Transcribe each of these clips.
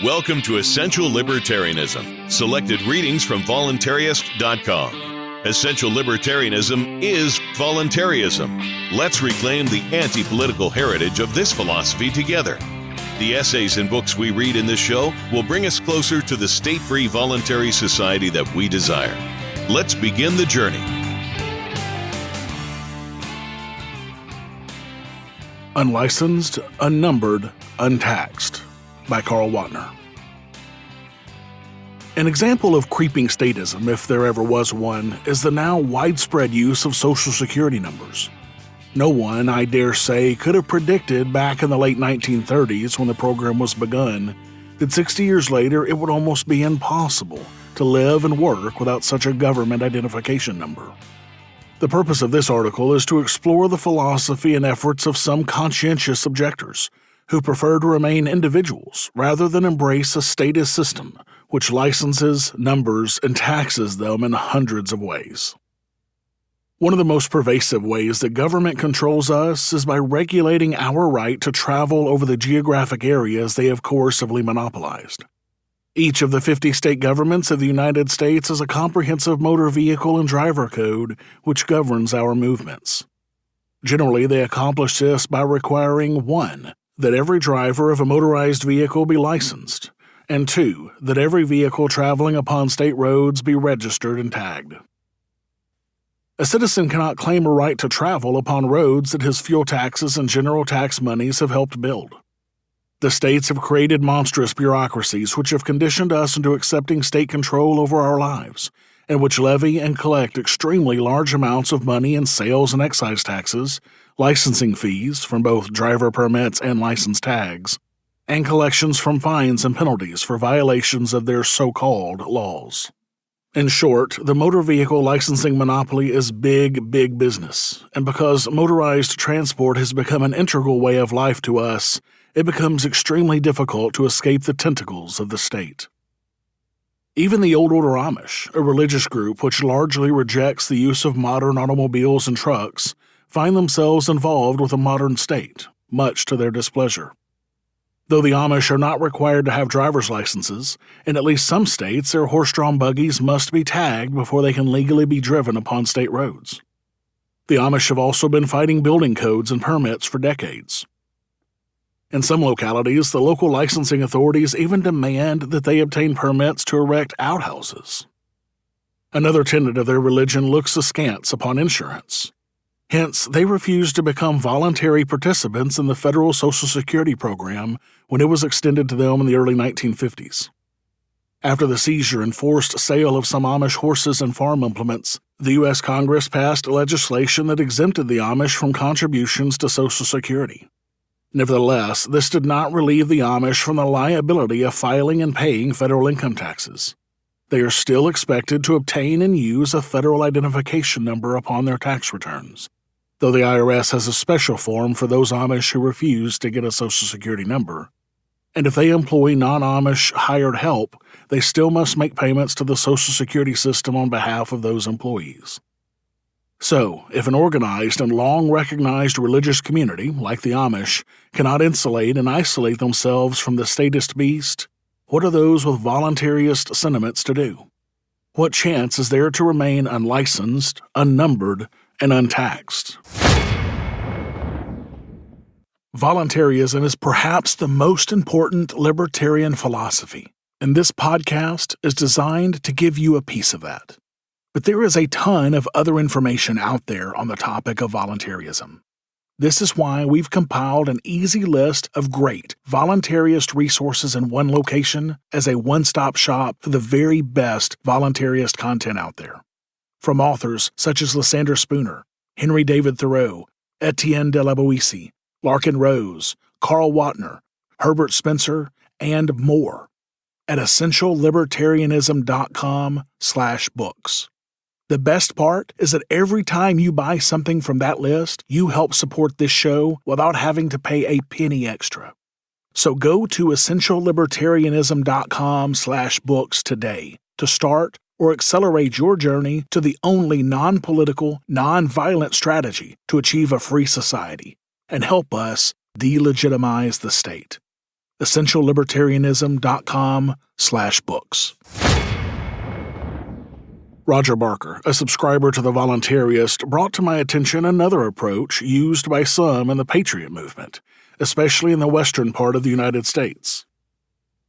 Welcome to Essential Libertarianism, selected readings from voluntarist.com. Essential Libertarianism is voluntarism. Let's reclaim the anti-political heritage of this philosophy together. The essays and books we read in this show will bring us closer to the state-free voluntary society that we desire. Let's begin the journey. Unlicensed, Unnumbered, Untaxed by Carl Watner. An example of creeping statism, if there ever was one, is the now widespread use of Social Security numbers. No one, I dare say, could have predicted back in the late 1930s when the program was begun that 60 years later it would almost be impossible to live and work without such a government identification number. The purpose of this article is to explore the philosophy and efforts of some conscientious objectors who prefer to remain individuals rather than embrace a statist system which licenses, numbers, and taxes them in hundreds of ways. One of the most pervasive ways that government controls us is by regulating our right to travel over the geographic areas they have coercively monopolized. Each of the 50 state governments of the United States has a comprehensive motor vehicle and driver code which governs our movements. Generally, they accomplish this by requiring 1. That every driver of a motorized vehicle be licensed, and 2. That every vehicle traveling upon state roads be registered and tagged. A citizen cannot claim a right to travel upon roads that his fuel taxes and general tax monies have helped build. The states have created monstrous bureaucracies which have conditioned us into accepting state control over our lives, and which levy and collect extremely large amounts of money in sales and excise taxes, licensing fees from both driver permits and license tags, and collections from fines and penalties for violations of their so-called laws. In short, the motor vehicle licensing monopoly is big business, and because motorized transport has become an integral way of life to us, it becomes extremely difficult to escape the tentacles of the state. Even the Old Order Amish, a religious group which largely rejects the use of modern automobiles and trucks, find themselves involved with a modern state, much to their displeasure. Though the Amish are not required to have driver's licenses, in at least some states their horse-drawn buggies must be tagged before they can legally be driven upon state roads. The Amish have also been fighting building codes and permits for decades. In some localities, the local licensing authorities even demand that they obtain permits to erect outhouses. Another tenet of their religion looks askance upon insurance. Hence, they refused to become voluntary participants in the federal Social Security program when it was extended to them in the early 1950s. After the seizure and forced sale of some Amish horses and farm implements, the U.S. Congress passed legislation that exempted the Amish from contributions to Social Security. Nevertheless, this did not relieve the Amish from the liability of filing and paying federal income taxes. They are still expected to obtain and use a federal identification number upon their tax returns, though the IRS has a special form for those Amish who refuse to get a Social Security number. And if they employ non-Amish hired help, they still must make payments to the Social Security system on behalf of those employees. So, if an organized and long-recognized religious community, like the Amish, cannot insulate and isolate themselves from the statist beast, what are those with voluntarist sentiments to do? What chance is there to remain unlicensed, unnumbered, and untaxed? Voluntarism is perhaps the most important libertarian philosophy, and this podcast is designed to give you a piece of that. But there is a ton of other information out there on the topic of voluntarism. This is why we've compiled an easy list of great voluntarist resources in one location as a one-stop shop for the very best voluntarist content out there. From authors such as Lysander Spooner, Henry David Thoreau, Etienne de la Boétie, Larkin Rose, Carl Watner, Herbert Spencer, and more at essentiallibertarianism.com/books. The best part is that every time you buy something from that list, you help support this show without having to pay a penny extra. So go to essentiallibertarianism.com/books today to start or accelerate your journey to the only non-political, non-violent strategy to achieve a free society and help us delegitimize the state. EssentialLibertarianism.com/books. Roger Barker, a subscriber to the Voluntarist, brought to my attention another approach used by some in the Patriot movement, especially in the western part of the United States.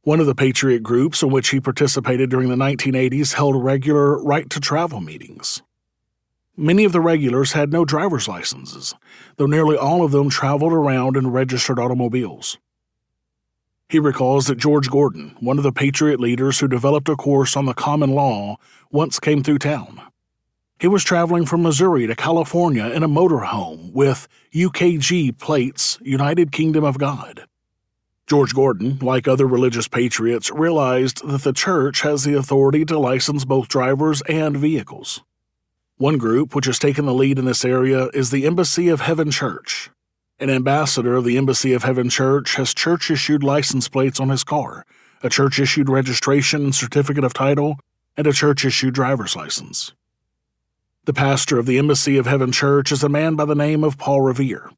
One of the Patriot groups in which he participated during the 1980s held regular right-to-travel meetings. Many of the regulars had no driver's licenses, though nearly all of them traveled around in registered automobiles. He recalls that George Gordon, one of the Patriot leaders who developed a course on the common law, once came through town. He was traveling from Missouri to California in a motorhome with UKG plates, United Kingdom of God. George Gordon, like other religious patriots, realized that the church has the authority to license both drivers and vehicles. One group which has taken the lead in this area is the Embassy of Heaven Church. An ambassador of the Embassy of Heaven Church has church-issued license plates on his car, a church-issued registration and certificate of title, and a church-issued driver's license. The pastor of the Embassy of Heaven Church is a man by the name of Paul Revere.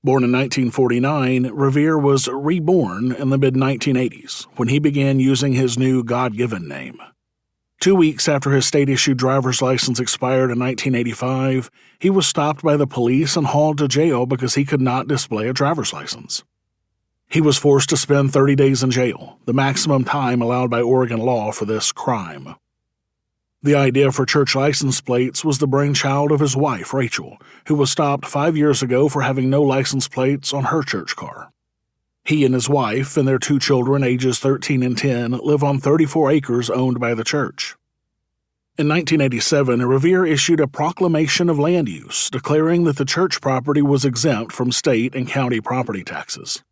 Born in 1949, Revere was reborn in the mid-1980s when he began using his new God-given name. 2 weeks after his state-issued driver's license expired in 1985, he was stopped by the police and hauled to jail because he could not display a driver's license. He was forced to spend 30 days in jail, the maximum time allowed by Oregon law for this crime. The idea for church license plates was the brainchild of his wife, Rachel, who was stopped 5 years ago for having no license plates on her church car. He and his wife and their 2 children, ages 13 and 10, live on 34 acres owned by the church. In 1987, Revere issued a proclamation of land use, declaring that the church property was exempt from state and county property taxes.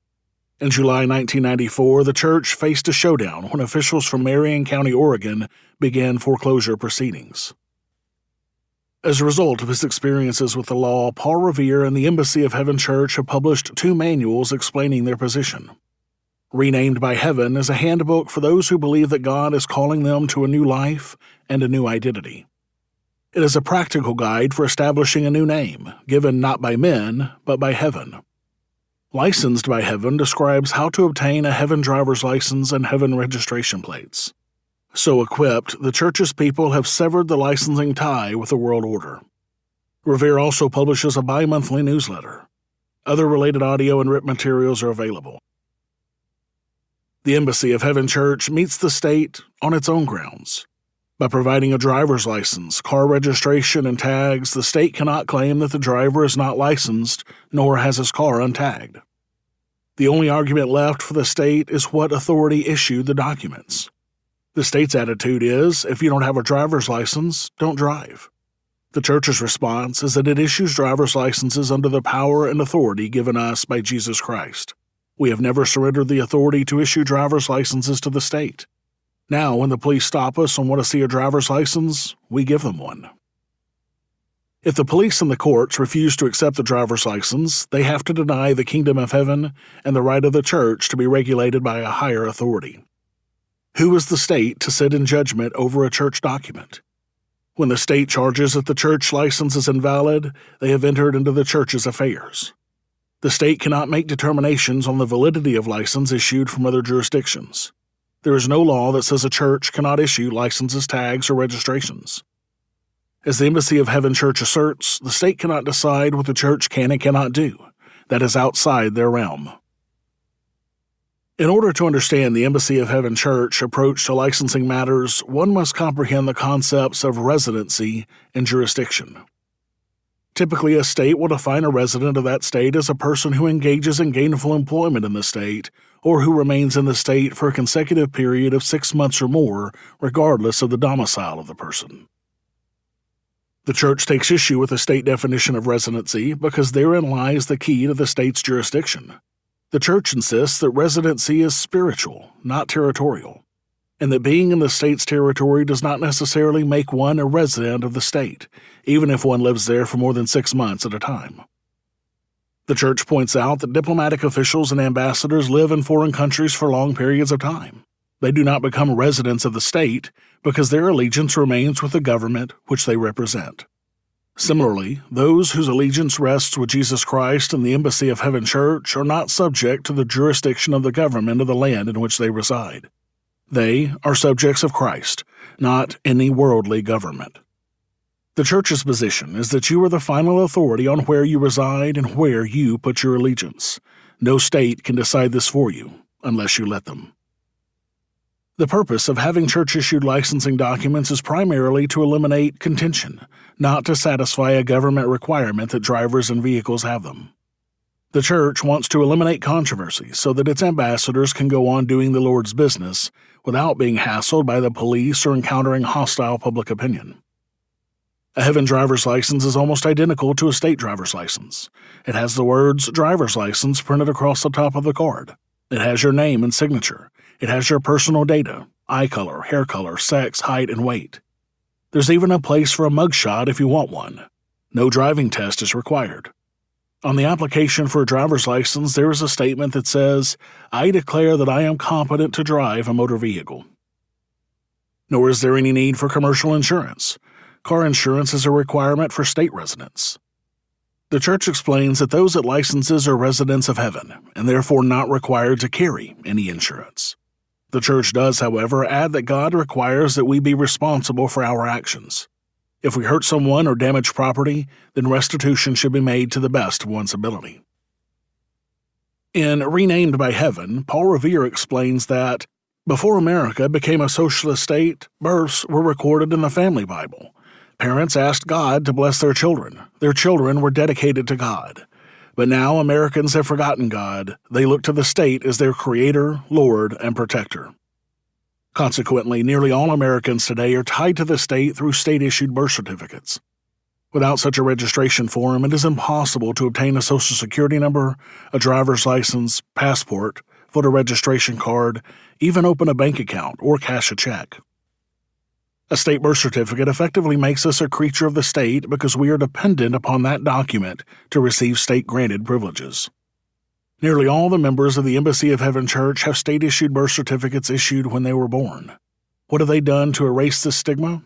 In July 1994, the church faced a showdown when officials from Marion County, Oregon, began foreclosure proceedings. As a result of his experiences with the law, Paul Revere and the Embassy of Heaven Church have published 2 manuals explaining their position. Renamed by Heaven is a handbook for those who believe that God is calling them to a new life and a new identity. It is a practical guide for establishing a new name, given not by men, but by Heaven. Licensed by Heaven describes how to obtain a Heaven driver's license and Heaven registration plates. So equipped, the church's people have severed the licensing tie with the world order. Revere also publishes a bi-monthly newsletter. Other related audio and written materials are available. The Embassy of Heaven Church meets the state on its own grounds. By providing a driver's license, car registration, and tags, the state cannot claim that the driver is not licensed nor has his car untagged. The only argument left for the state is what authority issued the documents. The state's attitude is, if you don't have a driver's license, don't drive. The church's response is that it issues driver's licenses under the power and authority given us by Jesus Christ. We have never surrendered the authority to issue driver's licenses to the state. Now, when the police stop us and want to see a driver's license, we give them one. If the police and the courts refuse to accept the driver's license, they have to deny the kingdom of heaven and the right of the church to be regulated by a higher authority. Who is the state to sit in judgment over a church document? When the state charges that the church license is invalid, they have entered into the church's affairs. The state cannot make determinations on the validity of license issued from other jurisdictions. There is no law that says a church cannot issue licenses, tags, or registrations. As the Embassy of Heaven Church asserts, the state cannot decide what the church can and cannot do. That is outside their realm. In order to understand the Embassy of Heaven Church approach to licensing matters, one must comprehend the concepts of residency and jurisdiction. Typically, a state will define a resident of that state as a person who engages in gainful employment in the state or who remains in the state for a consecutive period of 6 months or more, regardless of the domicile of the person. The church takes issue with the state definition of residency because therein lies the key to the state's jurisdiction. The church insists that residency is spiritual, not territorial, and that being in the state's territory does not necessarily make one a resident of the state, even if one lives there for more than 6 months at a time. The church points out that diplomatic officials and ambassadors live in foreign countries for long periods of time. They do not become residents of the state because their allegiance remains with the government which they represent. Similarly, those whose allegiance rests with Jesus Christ and the Embassy of Heaven Church are not subject to the jurisdiction of the government of the land in which they reside. They are subjects of Christ, not any worldly government. The Church's position is that you are the final authority on where you reside and where you put your allegiance. No state can decide this for you, unless you let them. The purpose of having church-issued licensing documents is primarily to eliminate contention, not to satisfy a government requirement that drivers and vehicles have them. The Church wants to eliminate controversy so that its ambassadors can go on doing the Lord's business without being hassled by the police or encountering hostile public opinion. A Heaven driver's license is almost identical to a state driver's license. It has the words driver's license printed across the top of the card. It has your name and signature. It has your personal data, eye color, hair color, sex, height, and weight. There's even a place for a mugshot if you want one. No driving test is required. On the application for a driver's license, there is a statement that says, "I declare that I am competent to drive a motor vehicle." Nor is there any need for commercial insurance. Car insurance is a requirement for state residents. The Church explains that those at licenses are residents of heaven, and therefore not required to carry any insurance. The Church does, however, add that God requires that we be responsible for our actions. If we hurt someone or damage property, then restitution should be made to the best of one's ability. In Renamed by Heaven, Paul Revere explains that, before America became a socialist state, births were recorded in the family Bible. Parents asked God to bless their children. Their children were dedicated to God. But now Americans have forgotten God. They look to the state as their creator, Lord, and protector. Consequently, nearly all Americans today are tied to the state through state-issued birth certificates. Without such a registration form, it is impossible to obtain a Social Security number, a driver's license, passport, voter registration card, even open a bank account or cash a check. A state birth certificate effectively makes us a creature of the state because we are dependent upon that document to receive state-granted privileges. Nearly all the members of the Embassy of Heaven Church have state-issued birth certificates issued when they were born. What have they done to erase this stigma?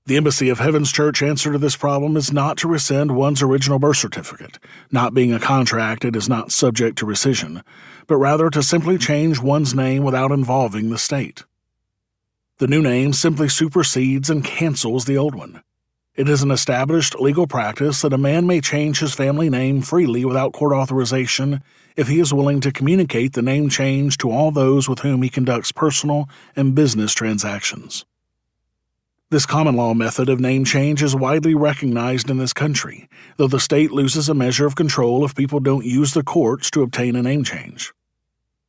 The Embassy of Heaven's Church answer to this problem is not to rescind one's original birth certificate. Not being a contract, it is not subject to rescission, but rather to simply change one's name without involving the state. The new name simply supersedes and cancels the old one. It is an established legal practice that a man may change his family name freely without court authorization if he is willing to communicate the name change to all those with whom he conducts personal and business transactions. This common law method of name change is widely recognized in this country, though the state loses a measure of control if people don't use the courts to obtain a name change.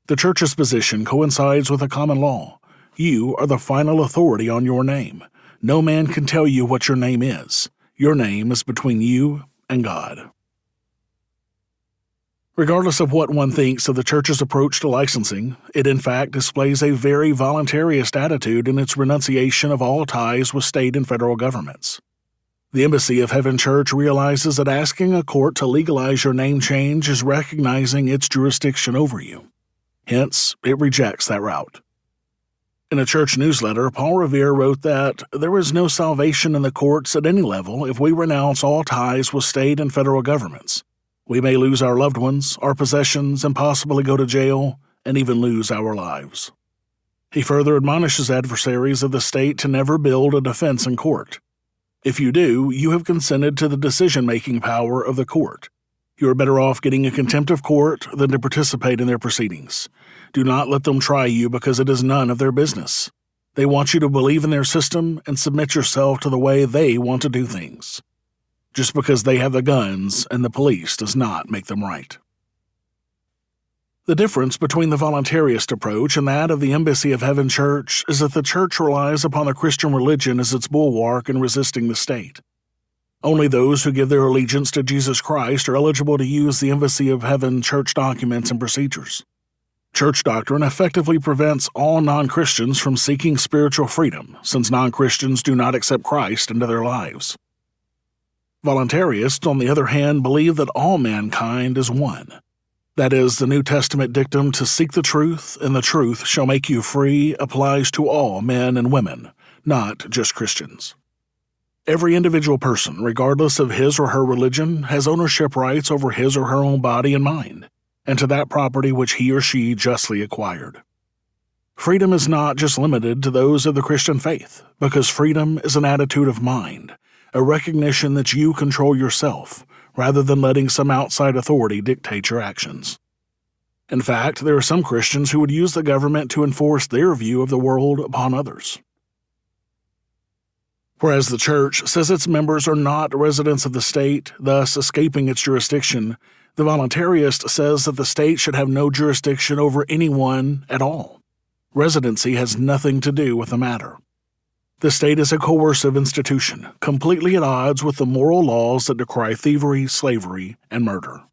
The Church's position coincides with a common law. You are the final authority on your name. No man can tell you what your name is. Your name is between you and God. Regardless of what one thinks of the Church's approach to licensing, it in fact displays a very voluntarist attitude in its renunciation of all ties with state and federal governments. The Embassy of Heaven Church realizes that asking a court to legalize your name change is recognizing its jurisdiction over you. Hence, it rejects that route. In a church newsletter, Paul Revere wrote that there is no salvation in the courts at any level if we renounce all ties with state and federal governments. We may lose our loved ones, our possessions, and possibly go to jail, and even lose our lives. He further admonishes adversaries of the state to never build a defense in court. If you do, you have consented to the decision-making power of the court. You are better off getting a contempt of court than to participate in their proceedings. Do not let them try you because it is none of their business. They want you to believe in their system and submit yourself to the way they want to do things. Just because they have the guns and the police does not make them right. The difference between the voluntarist approach and that of the Embassy of Heaven Church is that the Church relies upon the Christian religion as its bulwark in resisting the state. Only those who give their allegiance to Jesus Christ are eligible to use the Embassy of Heaven Church documents and procedures. Church doctrine effectively prevents all non-Christians from seeking spiritual freedom, since non-Christians do not accept Christ into their lives. Voluntarists, on the other hand, believe that all mankind is one. That is, the New Testament dictum to seek the truth, and the truth shall make you free applies to all men and women, not just Christians. Every individual person, regardless of his or her religion, has ownership rights over his or her own body and mind, and to that property which he or she justly acquired. Freedom is not just limited to those of the Christian faith, because freedom is an attitude of mind, a recognition that you control yourself, rather than letting some outside authority dictate your actions. In fact, there are some Christians who would use the government to enforce their view of the world upon others. Whereas the Church says its members are not residents of the state, thus escaping its jurisdiction, the voluntarist says that the state should have no jurisdiction over anyone at all. Residency has nothing to do with the matter. The state is a coercive institution, completely at odds with the moral laws that decry thievery, slavery, and murder.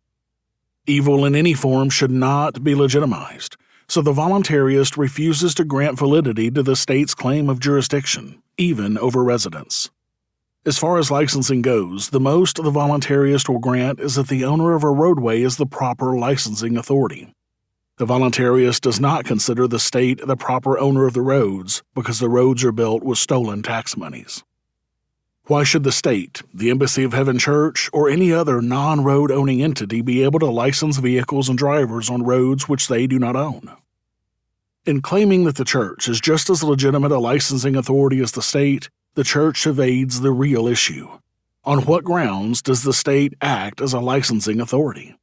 Evil in any form should not be legitimized, so the voluntarist refuses to grant validity to the state's claim of jurisdiction, even over residence. As far as licensing goes, the most the voluntarist will grant is that the owner of a roadway is the proper licensing authority. The voluntarist does not consider the state the proper owner of the roads because the roads are built with stolen tax monies. Why should the state, the Embassy of Heaven Church, or any other non-road owning entity be able to license vehicles and drivers on roads which they do not own? In claiming that the Church is just as legitimate a licensing authority as the state, the Church evades the real issue. On what grounds does the state act as a licensing authority?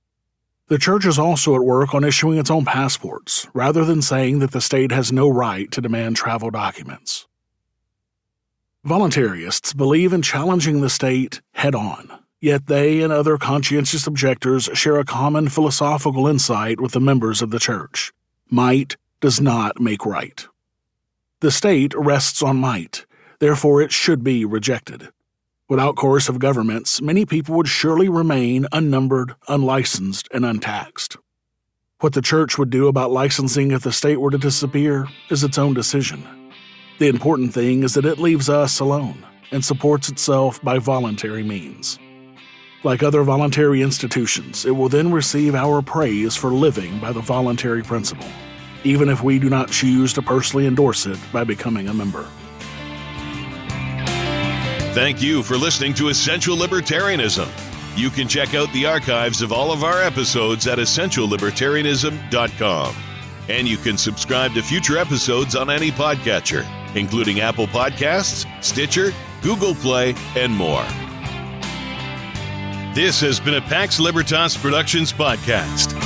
The Church is also at work on issuing its own passports, rather than saying that the state has no right to demand travel documents. Voluntarists believe in challenging the state head-on, yet they and other conscientious objectors share a common philosophical insight with the members of the Church. Might does not make right. The state rests on might, therefore it should be rejected. Without coercive governments, many people would surely remain unnumbered, unlicensed, and untaxed. What the Church would do about licensing if the state were to disappear is its own decision. The important thing is that it leaves us alone and supports itself by voluntary means. Like other voluntary institutions, it will then receive our praise for living by the voluntary principle, even if we do not choose to personally endorse it by becoming a member. Thank you for listening to Essential Libertarianism. You can check out the archives of all of our episodes at essentiallibertarianism.com. And you can subscribe to future episodes on any podcatcher, including Apple Podcasts, Stitcher, Google Play, and more. This has been a Pax Libertas Productions podcast.